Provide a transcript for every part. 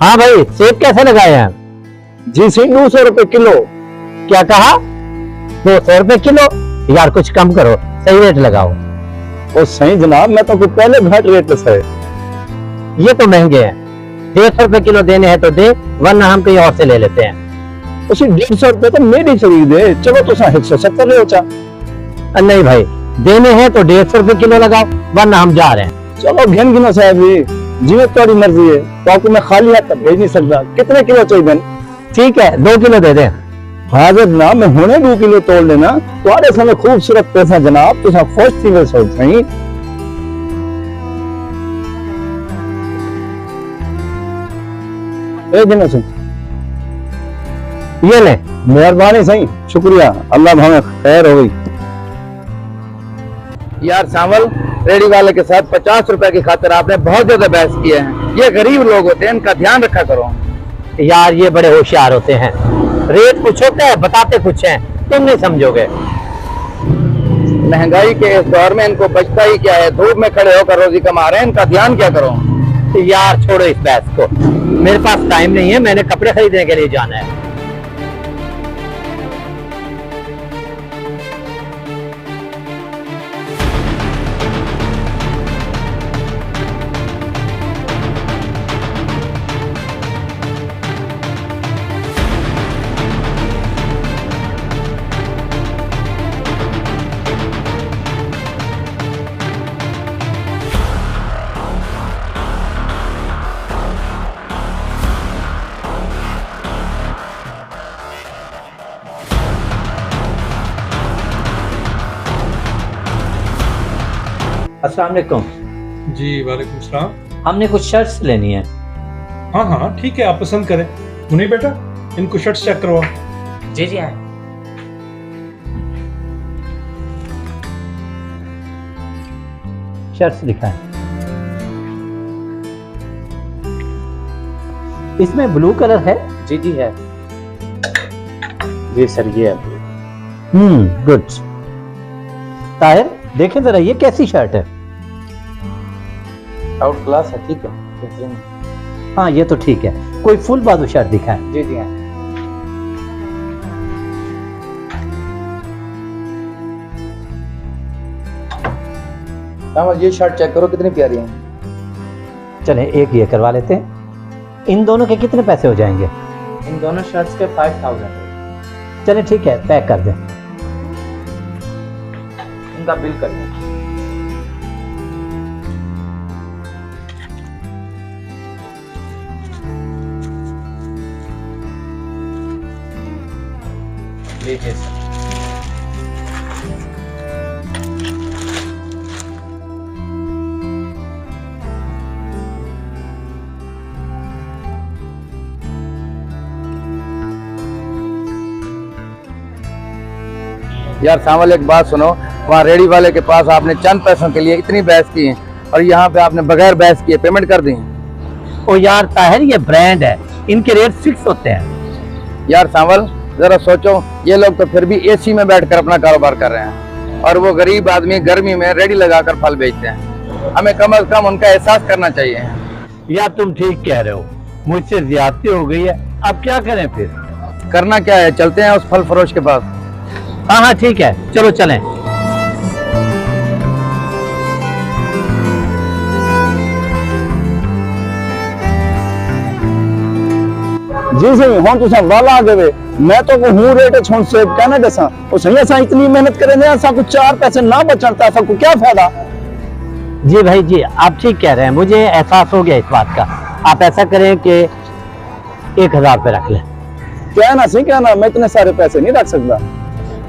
हाँ भाई, सेब कैसे लगाए हैं? जी सही 200 रुपए किलो। क्या कहा? 200 रुपए किलो? यार कुछ कम करो, सही रेट लगाओ। ओ सही जनाब, मैं तो पहले घट रेट से। ये तो महंगे हैं, 150 रुपए किलो देने हैं तो दे, वरना हम कहीं और से ले लेते हैं। उसी 150 रुपए तो मेरी चली दे, चलो तो 170 ले चा। नहीं भाई, देने हैं तो 150 रुपए किलो लगाओ, वरना हम जा रहे हैं। चलो घिन गिनो साहब जी, जिਵੇਂ तुम्हारी मर्जी है, तो आपको मैं खाली हाथ तक भेज नहीं सकता। कितने किलो चाहिए? ठीक है, 2 किलो दे दें। हाजिर जनाब, मैं हुने 2 किलो तोड़ लेना। तुम्हारे सामने खूबसूरत पैसा जनाब, तुसा खुश थी वैसे सही। ए गिनो सही, ये ले। मेहरबानी सही, शुक्रिया, अल्लाह भावे खैर हो गई। यार सांवल, रेडी वाले के साथ 50 रुपए की खातिर आपने बहुत ज्यादा बहस किए हैं। ये गरीब लोग होते हैं, इनका ध्यान रखा करो। यार ये बड़े होशियार होते हैं, रेट कुछ होता है बताते कुछ हैं, तुम नहीं समझोगे। महंगाई के इस दौर में इनको बचता ही क्या है, धूप में खड़े होकर रोजी कमा रहे हैं, इनका ध्यान क्या करो। यार छोड़ो इस बहस को, मेरे पास टाइम नहीं है, मैंने कपड़े खरीदने के लिए जाना है। अस्सलाम वालेकुम। जी वालेकुम सलाम। हमने कुछ शर्ट्स लेनी है। हाँ हाँ ठीक है, आप पसंद करें। नहीं बेटा, इनको शर्ट्स चेक करवाओ। जी जी हाँ। शर्ट्स दिखाएं। इसमें ब्लू कलर है? जी जी है। जी सर ये है। गुड। ताहिर देखें जरा, ये कैसी शर्ट है? आउट क्लास है, ठीक है। हाँ ये तो ठीक है, कोई फुल बाजू शर्ट दिखाएं। जी जी हाँ। ये शर्ट चेक करो, कितनी प्यारी है। चलें एक ये करवा लेते हैं। इन दोनों के कितने पैसे हो जाएंगे? इन दोनों शर्ट्स के 5000। चलें ठीक है, पैक कर दें। इनका बिल कर दें। लीजिए सर। यार सांवल एक बात सुनो, वहाँ रेडी वाले के पास आपने चंद पैसों के लिए इतनी बहस की है और यहाँ पे आपने बगैर बहस किए पेमेंट कर दी। ओ यार ताहिर, ये ब्रांड है, इनके रेट फिक्स होते हैं। यार सांवल जरा सोचो, ये लोग तो फिर भी एसी में बैठकर अपना कारोबार कर रहे हैं और वो गरीब आदमी गर्मी में रेडी लगाकर फल बेचते हैं। हमें कम से कम उनका एहसास करना चाहिए। यार तुम ठीक कह रहे हो, मुझसे ज्यादती हो गई है, अब क्या करें फिर? करना क्या है, चलते हैं उस फल फरोश के पास। हाँ हाँ ठीक है, चलो चलें। जी सही, हम तुसा वाला आ गए। मैं तो हूं रेट छोड़ से कहना दसा, ओ सही असा इतनी मेहनत करें असा को 4 पैसे ना बचता, असा को क्या फायदा? जी भाई जी, आप ठीक कह रहे हैं, मुझे एहसास हो गया इस बात का। आप ऐसा करें कि 1000 रुपये रख लें। कहना सही, कहना मैं इतने सारे पैसे नहीं रख सकता।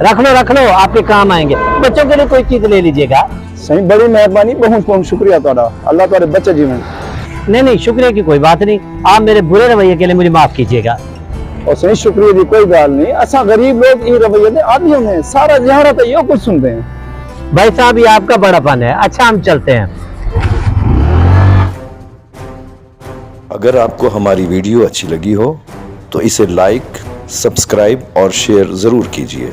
रख लो, आपके काम आएंगे। बच्चों के लिए कोई चीज ले लीजिएगा। सही, बड़ी मेहरबानी, बहुत बहुत शुक्रिया तुम्हारा, अल्लाह तुम्हारे बच्चे जीवन। नहीं शुक्रिया की कोई बात नहीं, आप मेरे बुरे रवैये के लिए मुझे माफ कीजिएगा। और सही शुक्रिया की कोई बात नहीं, असा गरीब लोग ये रवैये दे आदियों में सारा ज़ियारत है, यो कुछ सुनते हैं। भाई साहब ये आपका बड़ापन है। अच्छा हम चलते हैं। अगर आपको हमारी वीडियो अच्छी लगी हो तो इसे लाइक, सब्सक्राइब और शेयर जरूर कीजिए।